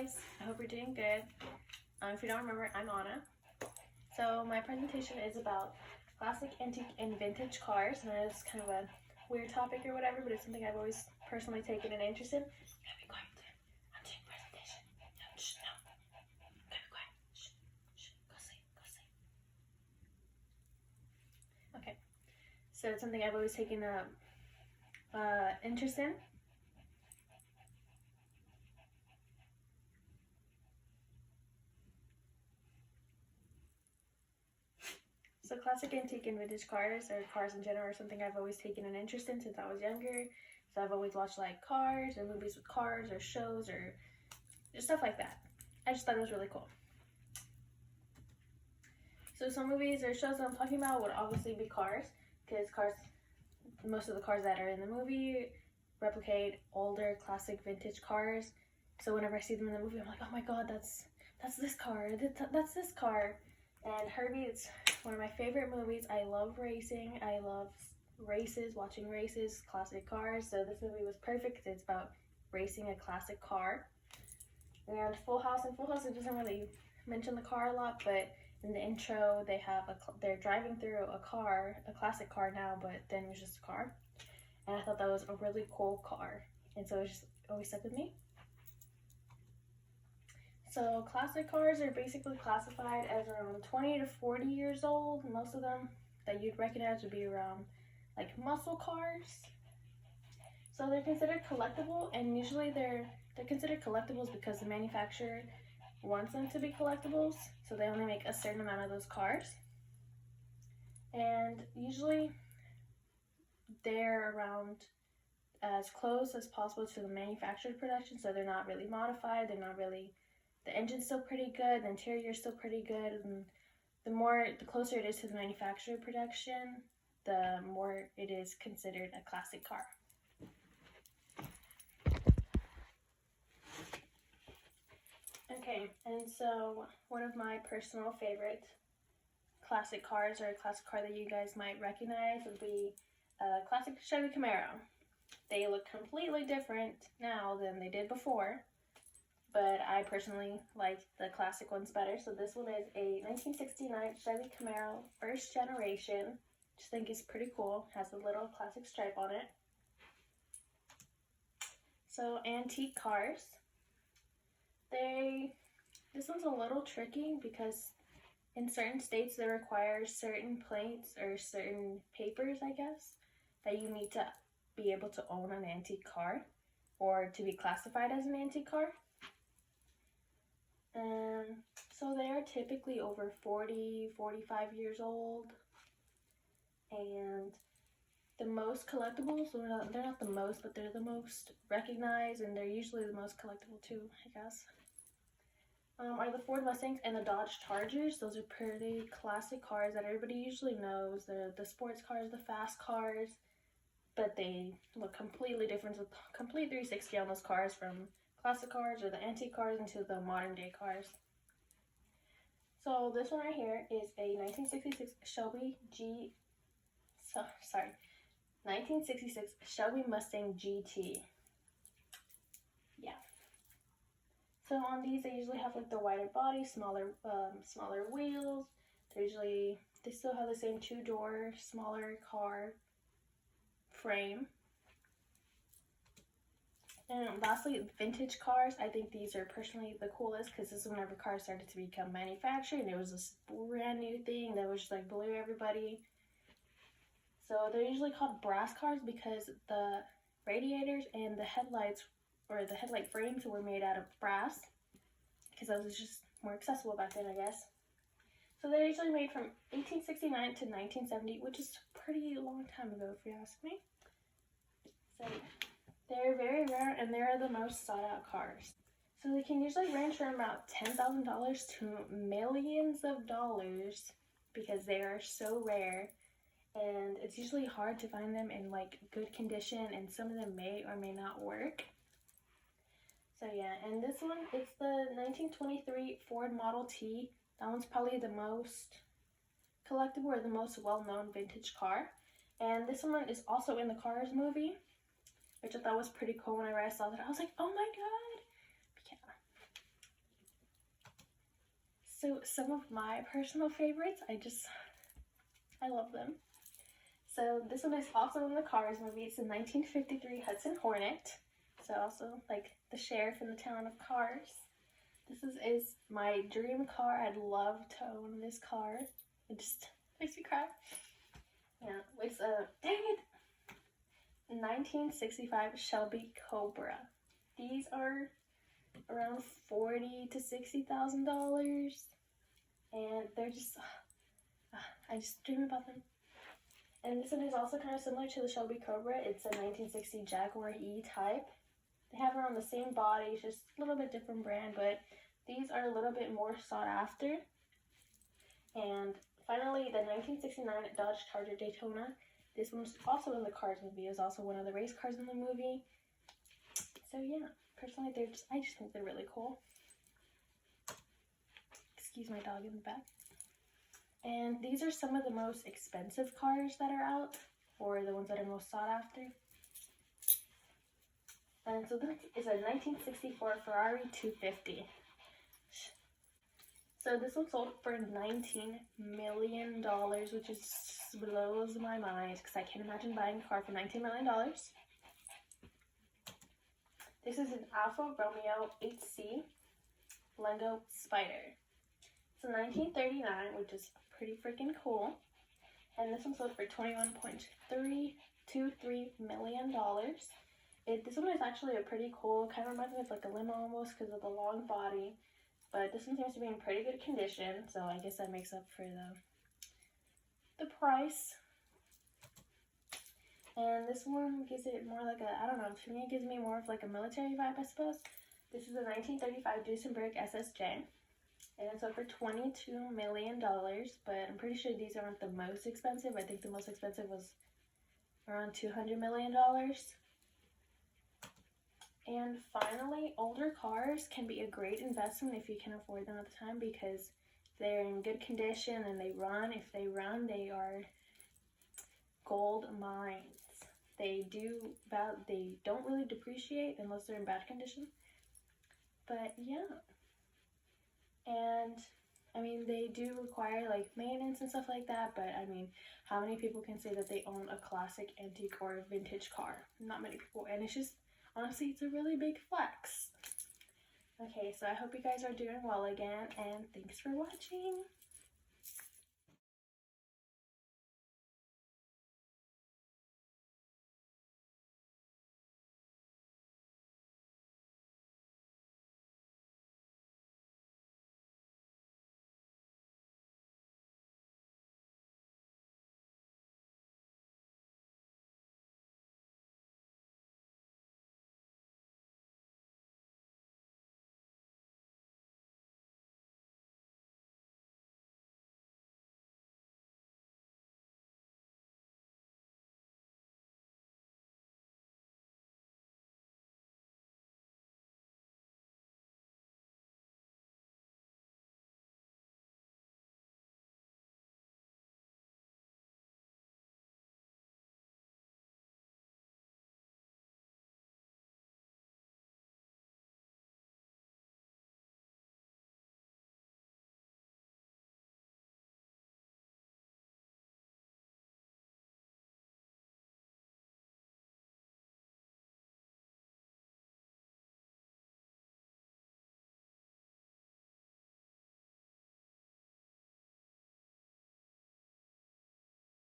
guys, I hope you're doing good. If you don't remember, I'm Anna. So my presentation is about classic, antique, and vintage cars, and it's kind of a weird topic or whatever, but it's something I've always personally taken an interest in. Gotta be quiet. I'm doing presentation. No, shh, no. Gotta be quiet. Shh, shh. Go sleep. Okay. So it's something I've always taken a interest in. So classic, antique, and vintage cars, or cars in general, are something I've always taken an interest in since I was younger. So I've always watched like cars or movies with cars or shows or just stuff like that. I just thought it was really cool. So some movies or shows that I'm talking about would obviously be cars, because most of the cars that are in the movie replicate older classic vintage cars. So whenever I see them in the movie, I'm like, oh my god, that's this car, that's this car. And Herbie, it's one of my favorite movies. I love racing. I love races, watching races, classic cars. So this movie was perfect because it's about racing a classic car. And Full House, it doesn't really mention the car a lot, but in the intro they're driving through a classic car now, but then it was just a car. And I thought that was a really cool car, and so it just always stuck with me. So classic cars are basically classified as around 20 to 40 years old. Most of them that you'd recognize would be around like muscle cars. So they're considered collectible, and usually they're considered collectibles because the manufacturer wants them to be collectibles, so they only make a certain amount of those cars. And usually they're around as close as possible to the manufactured production, so they're not really modified, the engine's still pretty good, the interior's still pretty good, and the closer it is to the manufactured production, the more it is considered a classic car. Okay, and so one of my personal favorite classic cars, or a classic car that you guys might recognize, would be a classic Chevy Camaro. They look completely different now than they did before, but I personally like the classic ones better. So this one is a 1969 Chevy Camaro, first generation, which I think is pretty cool. Has a little classic stripe on it. So antique cars. This one's a little tricky because in certain states they require certain plates or certain papers, I guess, that you need to be able to own an antique car or to be classified as an antique car. So they are typically over 40, 45 years old, and the most collectibles, they're not the most, but they're the most recognized, and they're usually the most collectible too, I guess, are the Ford Mustangs and the Dodge Chargers. Those are pretty classic cars that everybody usually knows. They're the sports cars, the fast cars, but they look completely different. With complete 360 on those cars, from classic cars or the antique cars into the modern day cars. So this one right here is a 1966 Shelby Mustang GT. Yeah. So on these, they usually have like the wider body, smaller wheels. They still have the same 2-door, smaller car frame. And lastly, vintage cars. I think these are personally the coolest because this is whenever cars started to become manufactured, and it was this brand new thing that was just like blew everybody. So they're usually called brass cars because the radiators and the headlights, or the headlight frames, were made out of brass, because that was just more accessible back then, I guess. So they're usually made from 1869 to 1970, which is a pretty long time ago if you ask me. So they're very rare, and they're the most sought out cars. So they can usually range from about $10,000 to millions of dollars because they are so rare, and it's usually hard to find them in like good condition, and some of them may or may not work. So yeah, and this one, it's the 1923 Ford Model T. That one's probably the most collectible or the most well-known vintage car. And this one is also in the Cars movie, which I thought was pretty cool. Whenever I saw that, I was like, oh my god. So some of my personal favorites, I love them. So this one is also in the Cars movie. It's a 1953 Hudson Hornet. So also like the sheriff in the town of Cars. This is my dream car. I'd love to own this car. It just makes me cry. Yeah, it's a, dang it, 1965 Shelby Cobra. These are around $40,000 to $60,000, and they're just, I just dream about them. And this one is also kind of similar to the Shelby Cobra. It's a 1960 Jaguar E-Type. They have around the same body, it's just a little bit different brand, but these are a little bit more sought after. And finally, the 1969 Dodge Charger Daytona. This one's also in the Cars movie. It was also one of the race cars in the movie. So yeah, personally, I just think they're really cool. Excuse my dog in the back. And these are some of the most expensive cars that are out, or the ones that are most sought after. And so this is a 1964 Ferrari 250. So this one sold for $19 million, which just blows my mind because I can't imagine buying a car for $19 million. This is an Alfa Romeo 8C Lego Spider. It's a 1939, which is pretty freaking cool. And this one sold for $21.323 million. This one is actually a pretty cool, kind of reminds me of like a limo almost because of the long body. But this one seems to be in pretty good condition, so I guess that makes up for the price. And this one gives it more like a, I don't know, to me it gives me more of like a military vibe, I suppose. This is a 1935 Duesenberg SSJ. And it's sold for $22 million, but I'm pretty sure these aren't the most expensive. I think the most expensive was around $200 million. And finally, older cars can be a great investment if you can afford them at the time because they're in good condition and they run. If they run, they are gold mines. They don't really depreciate unless they're in bad condition. But yeah. And I mean, they do require like maintenance and stuff like that, but I mean, how many people can say that they own a classic, antique, or vintage car? Not many people, and it's just, honestly, it's a really big flex. Okay, so I hope you guys are doing well again, and thanks for watching.